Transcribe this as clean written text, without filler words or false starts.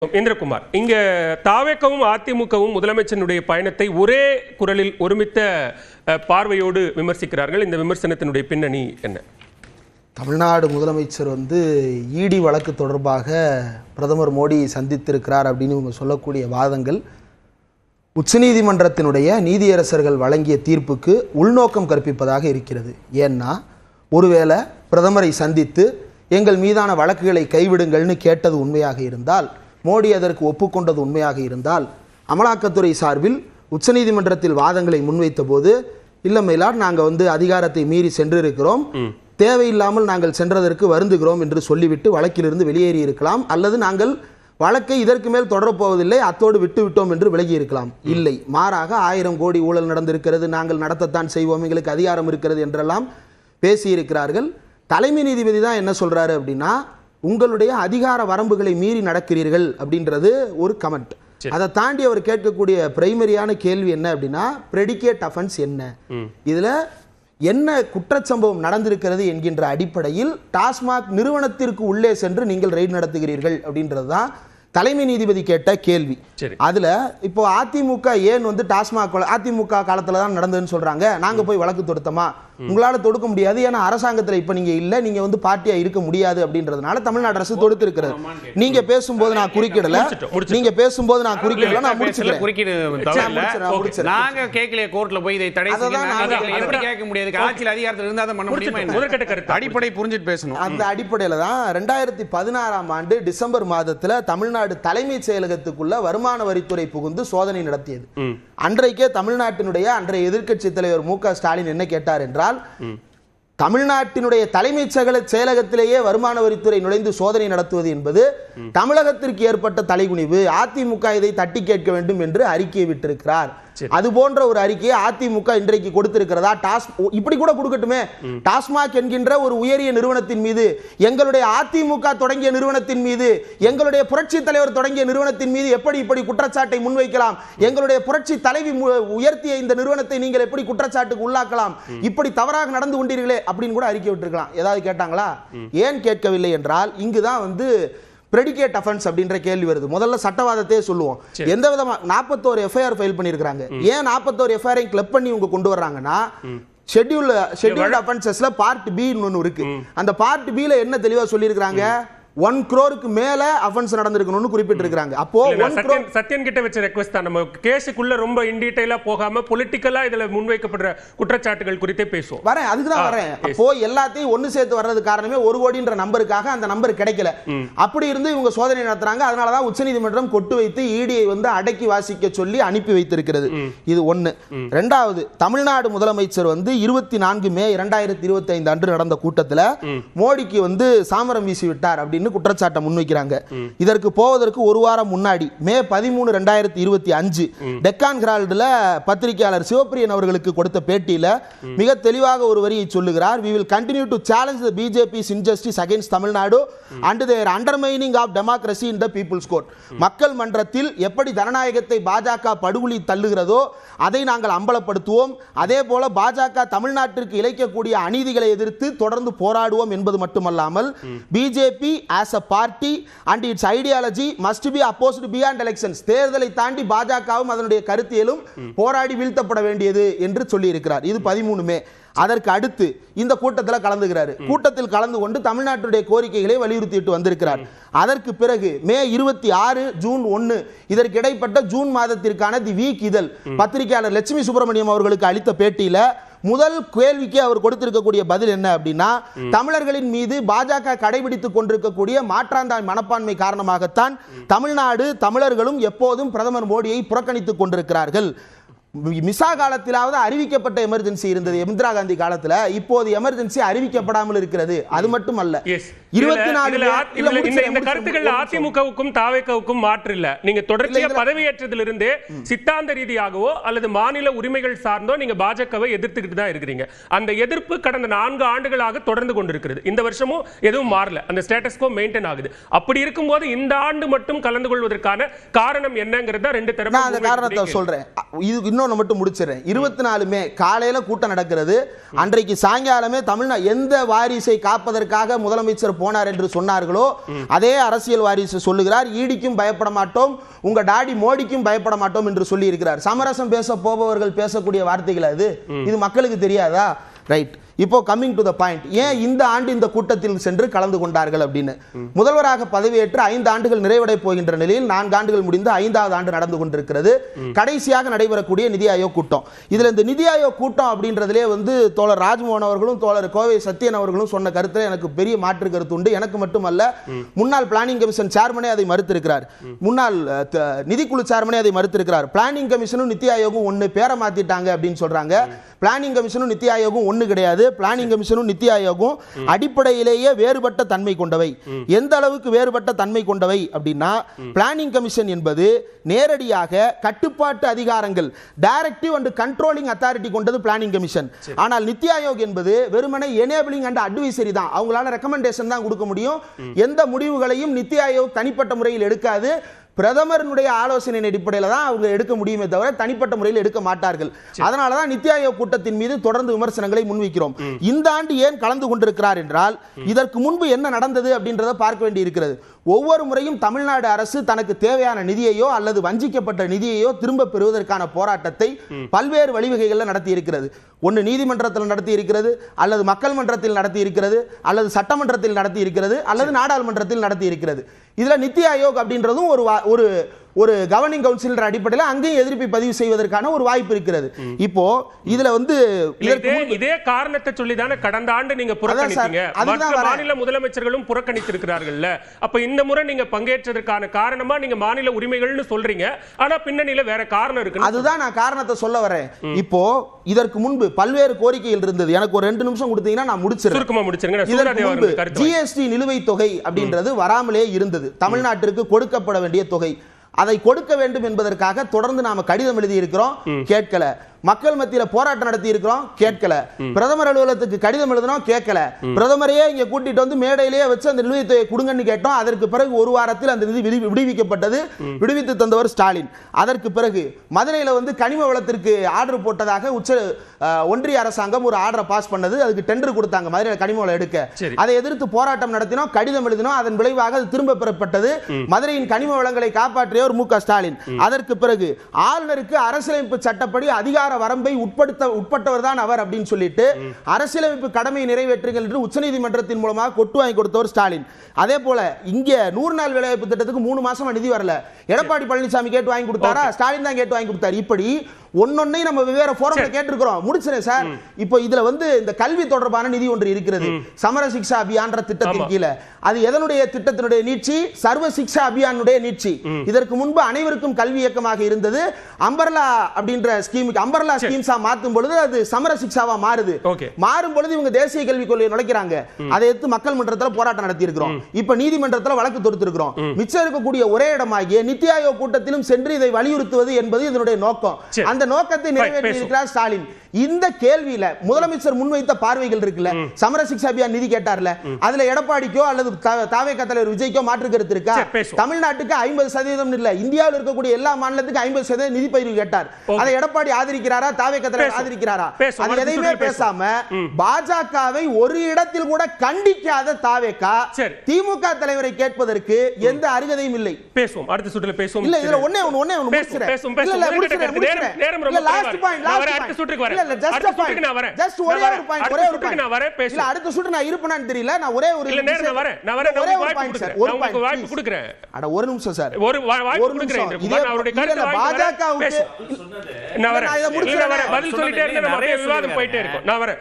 இந்திரகுமார், இங்க தாவேகவும் அதிமுகவும் முதலமைச்சருடைய பயணத்தை ஒரே குரலில் ஒருமித்த பார்வையோடு விமர்சிக்கிறார்கள். இந்த விமர்சனத்தினுடைய பின்னணி என்ன? தமிழ்நாடு முதலமைச்சர் ஈடி வழக்கு தொடர்பாக பிரதமர் மோடி சந்தித்திருக்கிறார் அப்படின்னு இவங்க சொல்லக்கூடிய வாதங்கள் உச்சநீதிமன்றத்தினுடைய நீதியரசர்கள் வழங்கிய தீர்ப்புக்கு உள்நோக்கம் கற்பிப்பதாக இருக்கிறது. ஏன்னா ஒருவேளை பிரதமரை சந்தித்து எங்கள் மீதான வழக்குகளை கைவிடுங்கள்னு கேட்டது உண்மையாக இருந்தால், மோடி அதற்கு ஒப்புக்கொண்டது உண்மையாக இருந்தால், அமலாக்கத்துறை சார்பில் உச்சநீதிமன்றத்தில் வாதங்களை முன்வைத்த போது இல்லமையிலார் நாங்கள் அதிகாரத்தை மீறி சென்றிருக்கிறோம், தேவையில்லாமல் நாங்கள் சென்றதற்கு வருந்துகிறோம் என்று சொல்லிவிட்டு வழக்கிலிருந்து வெளியேறி இருக்கலாம். அல்லது நாங்கள் வழக்கை இதற்கு மேல் தொடரப்போவதில்லை, அத்தோடு விட்டு விட்டோம் என்று விலகி இருக்கலாம். இல்லை, மாறாக 1000 கோடி ஊழல் நடந்திருக்கிறது, நாங்கள் நடத்தத்தான் செய்வோம், எங்களுக்கு அதிகாரம் இருக்கிறது என்றெல்லாம் பேசியிருக்கிறார்கள். தலைமை நீதிபதி தான் என்ன சொல்றாரு அப்படின்னா, உங்களுடைய அதிகார வரம்புகளை மீறி நடக்கிறீர்கள் அப்படின்றது ஒரு கமெண்ட். அதை தாண்டி அவர் கேட்கக்கூடிய பிரைமரியான கேள்வி என்ன அப்படின்னா, பிரெடிகேட் அஃபென்ஸ் என்ன, இதுல என்ன குற்றச்சம்பவம் நடந்திருக்கிறது என்கின்ற அடிப்படையில் டாஸ்மாக் நிறுவனத்திற்கு உள்ளே சென்று நீங்கள் ரெய்டு நடத்துகிறீர்கள் அப்படின்றது தான் தலைமை நீதிபதி கேட்ட கேள்வி. அதுல இப்போ அதிமுக ஏன் டாஸ்மாக் அதிமுக காலத்துல தான் நடந்ததுன்னு சொல்றாங்க, நாங்க போய் வழக்கு தொடுத்தோமா? உங்களால தொடுக்க முடியாது, ஏன்னா அரசாங்கத்துல இப்ப நீங்க இல்ல, நீங்க பார்ட்டியா இருக்க முடியாது அப்படின்றதுனால தமிழ்நாடு அரசு தொடுத்து இருக்கிறது. நீங்க பேசும்போது நான் குறுக்கிடல, நீங்க பேசும்போது நான் குறுக்கிடல, நான் முடிச்சுக்கிறேன். நாங்க கேட்கல கோர்ட்ல போய் இதை தடை செய்ய எப்படி கேட்க முடியாது? ஆட்சியில் அதிகாரத்தில் இருந்தா தான் பண்ண முடியுமா? அடிப்படை புரிஞ்சிட்டு பேசணும். அந்த அடிப்படையில தான் 2016ஆம் ஆண்டு டிசம்பர் மாதத்துல தமிழ்நாடு தலைமை செயலகத்துக்குள்ள வருமான வரித்துறை புகுந்து சோதனை நடத்தியது. அன்றைக்கே தமிழ்நாட்டினுடைய அன்றைய எதிர்க்கட்சி தலைவர் மு.க. ஸ்டாலின் என்ன கேட்டார் என்றால், தமிழ்நாட்டினுடைய தலைமை செயலகத்திலேயே வருமான வரித்துறை நுழைந்து சோதனை நடத்துவது என்பது தமிழகத்திற்கு ஏற்பட்ட தலைகுனிவு, அதிமுக இதை தட்டி கேட்க வேண்டும் என்று அறிக்கையை விட்டிருக்கிறார். அது போன்ற ஒரு அறிக்கையை அதிமுக இன்றைக்கு கொடுத்திருக்கிறதா? இப்படி கூட கொடுக்கட்டுமே, டாஸ்மாக் என்கின்ற ஒரு உயரிய நிறுவனத்தின் மீது, எங்களுடைய அதிமுக தொடங்கிய நிறுவனத்தின் மீது, எங்களுடைய புரட்சி தலைவர் தொடங்கிய நிறுவனத்தின் மீது எப்படி இப்படி குற்றச்சாட்டை முன்வைக்கலாம்? எங்களுடைய புரட்சி தலைவி உயர்த்திய இந்த நிறுவனத்தை நீங்கள் எப்படி குற்றச்சாட்டுக்கு உள்ளாக்கலாம்? இப்படி தவறாக நடந்து கொண்டீர்களே அப்படின்னு கூட அறிக்கை விட்டிருக்கலாம். ஏதாவது கேட்டாங்களா? ஏன் கேட்கவில்லை என்றால், இங்குதான் பிரெடிகேட் அஃபென்ஸ் அப்படின்ற கேள்வி வருது. முதல்ல சட்டவாதத்தையே சொல்லுவோம். எந்த விதமா 41 எஃப்ஐஆர் ஃபைல் பண்ணியிருக்காங்க. ஏன் 41 எஃப்ஐஆரை கிளப் பண்ணி இவங்க கொண்டு வர்றாங்கன்னா, ஷெட்யூல்ட் அஃபென்சஸ்ல பார்ட் பி ஒன்னு இருக்கு. அந்த பார்ட் பி ல என்ன தெளிவா சொல்லியிருக்காங்க, 1 crore மேல அஃபென்ஸ் நடந்திருக்கணும்னு குறிப்பிட்டிருக்காங்க. அப்போ சத்யன் கிட்ட வச்ச ரெக்வெஸ்ட் தான், நம்ம கேஸுக்குள்ள ரொம்ப இன் டீடைலா போகாம பொலிட்டிக்கலா இதுல முன்வைக்கப்படுற குற்றச்சாட்டுகள் குறித்தே பேசுவோம். வரேன், அதுக்கு தான் வரேன். அப்போ எல்லாத்தையும் ஒன்னு சேர்த்து வர்றது காரணமே 1 கோடின்ற நம்பருக்காக அந்த நம்பர் கிடைக்கல. அப்படி இருந்து இவங்க சோதனை நடத்துறாங்க. அதனால தான் உச்சநீதிமன்றம் கொட்டு வைத்து ஈடியை அடக்கி வாசிக்க சொல்லி அனுப்பி வைத்திருக்கிறது. இது ஒன்னு. இரண்டாவது, தமிழ்நாடு முதலமைச்சர் 24 மே 2025 அன்று நடந்த கூட்டத்தில் மோடிக்கு சாமரம் வீசி விட்டார் அப்படின்னு குற்றச்சாட்டை முன்வைக்கிறாங்க. இதற்கு போவதற்கு ஒரு வாரம் முன்னாடி மே 13, 2025 டெக்கான் ஹெரால்டுல பத்திரிகையாளர் சிவப்பிரியன் அவர்களுக்கு கொடுத்த பேட்டியில மிக தெளிவாக ஒரு வரியை சொல்லுகிறார். We will continue to challenge the BJP's injustice against Tamil Nadu and their undermining of democracy in the People's Court. மக்கள் மன்றத்தில் எப்படி ஜனநாயகத்தை பாஜக படுகொலி தள்ளுகிறதோ அதை நாங்கள் அம்பலப்படுத்துவோம். அதே போல பாஜக தமிழ்நாட்டிற்கு இழைக்கக்கூடிய அநீதிகளை எதிர்த்து தொடர்ந்து போராடுவோம் என்பது மட்டுமல்லாமல், BJP as a party and its ideology must be opposed beyond elections. தேர்தலை தாண்டி பாஜகவும் அதனுடைய கருத்தியலும் போராடி வீழ்த்தப்பட வேண்டியது என்று சொல்லி இருக்கிறார். இது 13 மே. அதற்கு அடுத்து இந்த கூட்டத்தில் கலந்துகிறார். கூட்டத்தில் கலந்து கொண்டு தமிழ்நாட்டுடைய கோரிக்கைகளை வலியுறுத்திட்டு வந்திருக்கிறார். அதற்கு பிறகு மே 26, ஜூன் 1 இதற்கு இடைப்பட்ட ஜூன் மாதத்திற்கான தி வீக் இதழ் பத்திரிகையாளர் லட்சுமி சுப்பிரமணியம் அவர்களுக்கு அளித்த பேட்டியில முதல் கேள்விக்கு அவர் கொடுத்திருக்கக்கூடிய பதில் என்ன அப்படின்னா, தமிழர்களின் மீது பாஜக கடைபிடித்துக் கொண்டிருக்கக்கூடிய மாற்றாந்தாய் மனப்பான்மை காரணமாகத்தான் தமிழ்நாடு தமிழர்களும் எப்போதும் பிரதமர் மோடியை புறக்கணித்துக் கொண்டிருக்கிறார்கள். மிசா காலத்திலாவது அறிவிக்கப்பட்ட எமர்ஜென்சி இருந்தது இந்திரா காந்தி காலத்துல, இப்போது எமர்ஜென்சி அறிவிக்கப்படாமல் இருக்கிறது. அது மட்டும் அல்ல, 24 இந்த கருத்துக்கள் அதிமுகவுக்கும் தாவேகவுக்கும் மாற்று இல்ல. நீங்க தொடர்ச்சியா பதவியேற்றதிலிருந்தே சித்தாந்த ரீதியாகவோ அல்லது மாநில உரிமைகள் சார்ந்தோ நீங்க பாஜகவை எதிர்த்துக்கிட்டு தான் இருக்கிறீங்க. அந்த எதிர்ப்பு கடந்த 4 ஆண்டுகளாக தொடர்ந்து கொண்டிருக்கிறது. இந்த வருஷமும் எதுவும் மாறல, அந்த ஸ்டேட்டஸ் கோ மெயின்டைன் ஆகுது. அப்படி இருக்கும்போது இந்த ஆண்டு மட்டும் கலந்து கொள்வதற்கான காரணம் என்னங்கிறத ரெண்டு தரப்பு அந்த காரணத்தை சொல்றேன். இன்னொன்னு மட்டும் முடிச்சிடுறேன். 24 மே காலையில கூட்டம் நடக்கிறது. அன்றைக்கு சாயங்காலமே தமிழ்நாடு எந்த வாரிசை காப்பதற்காக முதலமைச்சர் முதலமைச்சர் போனார் என்று சொன்னார்களோ அதே அரசியல் வாரிசு சொல்லுகிறார் ஈடிக்கும் பயப்பட மாட்டோம், உங்க டாடி மோடிக்கும் பயப்பட மாட்டோம் என்று சொல்லி இருக்கிறார். சமரசம் பேச போபவர்கள் பேசக்கூடிய வார்த்தைகள் அது, இது மக்களுக்கு தெரியாதா? ரைட். இப்போ கம்மிங் டு த பாயிண்ட், ஏன் இந்த ஆண்டு இந்த கூட்டத்தில் சென்று கலந்து கொண்டார்கள் அப்படின்னு. முதல்வராக பதவியேற்று 5 ஆண்டுகள் நிறைவடைய போகின்ற நிலையில் 4 ஆண்டுகள் முடிந்து 5வது ஆண்டு நடந்து கொண்டிருக்கிறது. கடைசியாக நடைபெறக்கூடிய நிதி ஆயோக் கூட்டம். இதுல இந்த நிதி ஆயோக் கூட்டம் அப்படின்றதுலே வந்து தோழர் ராஜ்மோகன் அவர்களும் தோழர் கோவை சத்யன் அவர்களும் சொன்ன கருத்துல எனக்கு பெரிய மாற்று கருத்து உண்டு. எனக்கு மட்டுமல்ல, முன்னாள் பிளானிங் கமிஷன் சேர்மனே அதை மறுத்திருக்கிறார், முன்னாள் நிதிக்குழு சேர்மனே அதை மறுத்திருக்கிறார். பிளானிங் கமிஷனும் நிதி ஆயோகும் ஒன்னு பேரை மாத்திட்டாங்க அப்படின்னு சொல்றாங்க. பிளானிங் கமிஷனும் நிதி ஆயோகும் ஒன்னு கிடையாது. பிளானிங் கமிஷனும் நிதி ஆயோகும் அடிப்படையிலேயே வேறுபட்ட தன்மை கொண்டவை. எந்த அளவுக்கு வேறுபட்ட தன்மை கொண்டவை அப்படின்னா, பிளானிங் கமிஷன் என்பது நேரடியாக கட்டுப்பாட்டு அதிகாரங்கள், டைரக்டிவ் அண்ட் கண்ட்ரோலிங் அத்தாரிட்டி கொண்டது பிளானிங் கமிஷன். ஆனால் நிதி ஆயோக் என்பது வெறுமனே எனேபிளிங் அண்ட் அட்வைசரி தான். அவங்களால ரெக்கமெண்டேஷன் தான் கொடுக்க முடியும். எந்த முடிவுகளையும் நிதி ஆயோக் தனிப்பட்ட முறையில் எடுக்காது. பிரதமருடைய ஆலோசனை அடிப்படையில் தான் அவங்க எடுக்க முடியுமே தவிர தனிப்பட்ட முறையில் எடுக்க மாட்டார்கள். அதனால தான் நிதி ஆயோக் கூட்டத்தின் மீது தொடர்ந்து விமர்சனங்களை முன்வைக்கிறோம். இந்த ஆண்டு ஏன் கலந்து கொண்டிருக்கிறார் என்றால், இதற்கு முன்பு என்ன நடந்தது அப்படின்றத பார்க்க வேண்டி இருக்கிறது. ஒவ்வொரு முறையும் தமிழ்நாடு அரசு தனக்கு தேவையான நிதியையோ அல்லது வஞ்சிக்கப்பட்ட நிதியையோ திரும்ப பெறுவதற்கான போராட்டத்தை பல்வேறு வழிவகைகளில் நடத்தி இருக்கிறது. ஒன்று நீதிமன்றத்தில் நடத்தி இருக்கிறது, அல்லது மக்கள் மன்றத்தில் நடத்தி இருக்கிறது, அல்லது சட்டமன்றத்தில் நடத்தி இருக்கிறது, அல்லது நாடாளுமன்றத்தில் நடத்தி இருக்கிறது. இதுல நிதி ஆயோக் அப்படின்றதும் ஒரு கவர்னிங் கவுன்சில் அடிப்படையில் அங்கேயும் எதிர்ப்பை பதிவு செய்வதற்கான ஒரு வாய்ப்பு இருக்கிறது. இப்போ இதுல வந்து இதே காரணத்தை சொல்லி தானே கடந்த ஆண்டு நீங்க புறக்கணித்தீங்க, மாநில முதலமைச்சர்களும் புறக்கணித்திருக்கிறார்கள். அப்ப இந்த முறை நீங்க பங்கேற்றதற்கான காரணமா நீங்க மாநில உரிமைகள்னு சொல்றீங்க, ஆனா பின்னணியில வேற காரணம் இருக்கு. அதுதான் நான் காரணத்தை சொல்ல வரேன். இப்போ இதற்கு முன்பு பல்வேறு கோரிக்கைகள் இருந்தது. எனக்கு ஒரு 2 நிமிஷம் கொடுத்தீங்கன்னா நான் முடிச்சிருக்கேன். ஜிஎஸ்டி நிலுவைத் தொகை அப்படின்றது வராமலே இருந்தது. தமிழ்நாட்டிற்கு கொடுக்கப்பட வேண்டிய தொகை, அதை கொடுக்க வேண்டும் என்பதற்காக தொடர்ந்து நாம கடிதம் எழுதி இருக்கிறோம், கேட்கல. மக்கள் மத்தியில போராட்டம் நடத்தி இருக்கிறோம், கேட்கல. பிரதமர் அலுவலகத்துக்கு கடிதம் எழுதினோம், கேட்கல. பிரதமரையே இங்க கூட்டிட்டு வந்து மேடையிலேயே வச்சு அந்த நிலுவைத் தொகையை கொடுங்கன்னு கேட்டோம். அதற்கு பிறகு ஒரு வாரத்தில் அந்த நிதி விடுவிக்கப்பட்டது. விடுவித்து தந்தவர் ஸ்டாலின். அதற்கு பிறகு மதுரையில வந்து கனிம வளத்திற்கு ஆர்டர் போட்டதாக ஒன்றிய அரசாங்கம் ஒரு ஆர்டரை பாஸ் பண்ணது. அதுக்கு டெண்டர் கொடுத்தாங்க மதுரையில கனிம வளம் எடுக்க. அதை எதிர்த்து போராட்டம் நடத்தினோம், கடிதம் எழுதினோம். அதன் விளைவாக அது திரும்ப பெறப்பட்டது. மதுரையின் கனிம வளங்களை காப்பாற்றியவர் மு.க. ஸ்டாலின். அதற்கு பிறகு ஆளுநருக்கு அரசியலமைப்பு சட்டப்படி அதிகார வரம்பை உட்பட்டவர் தான் அவர் அப்படின்னு சொல்லிட்டு அரசியலமைப்பு கடமையை நிறைவேற்றுங்கள் என்று உச்சநீதிமன்றத்தின் மூலமாக கொட்டு வாங்கி கொடுத்தவர் ஸ்டாலின். அதே போல இங்க 100 நாள் வேலைவாய்ப்பு திட்டத்துக்கு 3 மாசமா நிதி வரல. எடப்பாடி பழனிசாமி கேட்டு வாங்கி கொடுத்தாரா? ஸ்டாலின் தான் கேட்டு வாங்கி கொடுத்தாரு. இப்படி ஒன்னொன்னை நம்ம வெவ்வேறு ஃபோரம்ல கேட்டிருக்கிறோம். முடிச்சிரேன் சார். இப்போ இதுல வந்து இந்த கல்வி தொடர்பான நிதி ஒன்று இருக்கிறது, சமர சிக்ஷா அபியான்ற திட்டத்தின் கீழ. அது எதனுடைய திட்டத்தினுடைய நீட்சி? சர்வ சிக்ஷா அபியானுடைய நீட்சி. இதற்கு முன்பு அனைவருக்கும் கல்வி இயக்கமாக இருந்தது. அம்பர்லா அப்படின்ற ஸ்கீமுக்கு அம்பர்லா ஸ்கீம்ஸா மாற்றும் பொழுது அது சமர சிக்ஷாவா மாறுது. மாறும் பொழுது இவங்க தேசிய கல்விக் கொள்கையை நுழைக்கிறாங்க. அதை எடுத்து மக்கள் மன்றத்தில் போராட்டம் நடத்தி இருக்கிறோம். இப்ப நீதிமன்றத்தில் வழக்கு தொடுத்திருக்கிறோம். மிச்சம் இருக்கக்கூடிய ஒரே இடமாகிய நிதி ஆயோக் கூட்டத்திலும் சென்று இதை வலியுறுத்துவது என்பது இதனுடைய நோக்கம். அந்த நோக்கத்தை நிறைவேற்றி இருக்கிறார் ஸ்டாலின். இந்த கேள்வியில முதலமைச்சர் முன்வைத்த பார்வைகள் இருக்குல்ல, சமர சிக்ஷா அபியான் நிதி கேட்டார்ல, அதுல எடப்பாடிக்கோ அல்லது தாவேகா தலைவர் விஜய்க்கோ மாற்று கருத்து இருக்கா? தமிழ்நாட்டுக்கு 50% இல்ல, இந்தியாவில் இருக்கக்கூடிய எல்லா மாநிலத்துக்கு 50% நிதி பகிர்வு கேட்டார். அதை எடப்பாடி ஆதரிக்கிறாரா? தாவேகா தலைவர் ஆதரிக்கிறாரா? அது எதையுமே பேசாம பாஜகவை ஒரு இடத்தில் கூட கண்டிக்காத தாவேகா திமுக தலைவரை கேட்பதற்கு எந்த அருகதையும் இல்லை. பேசுவோம், அடுத்த சுற்றுல பேசுவோம். இல்ல இதுல ஒண்ணே முடிச்சிரேன். இல்ல லாஸ்ட் பாயிண்ட் அடுத்த சுற்றுக்கு வரேன். அடுத்த சுற்றுக்கு நான் வரேன். ஜஸ்ட் ஒரே ஒரு பாயிண்ட் நான் வரேன். இல்ல அடுத்த சுற்று நான் இருப்பேனான்னு தெரியல. நான் ஒரே ஒரு இல்ல நேரா நான் வரேன். உங்களுக்கு வாய்ப்பு கொடுக்கிறேன். அட ஒரு நிமிஷம் சார். ஒரு வாய்ப்பு கொடுக்கிறேன். நான் அவருடைய கருத்து பாஜகவுக்கு நான் வரேன். பதில் சொல்லிட்டே இருந்தேன். நம்ம அப்படியே விவாதம் போயிட்டே இருக்கும். நான் வரேன்.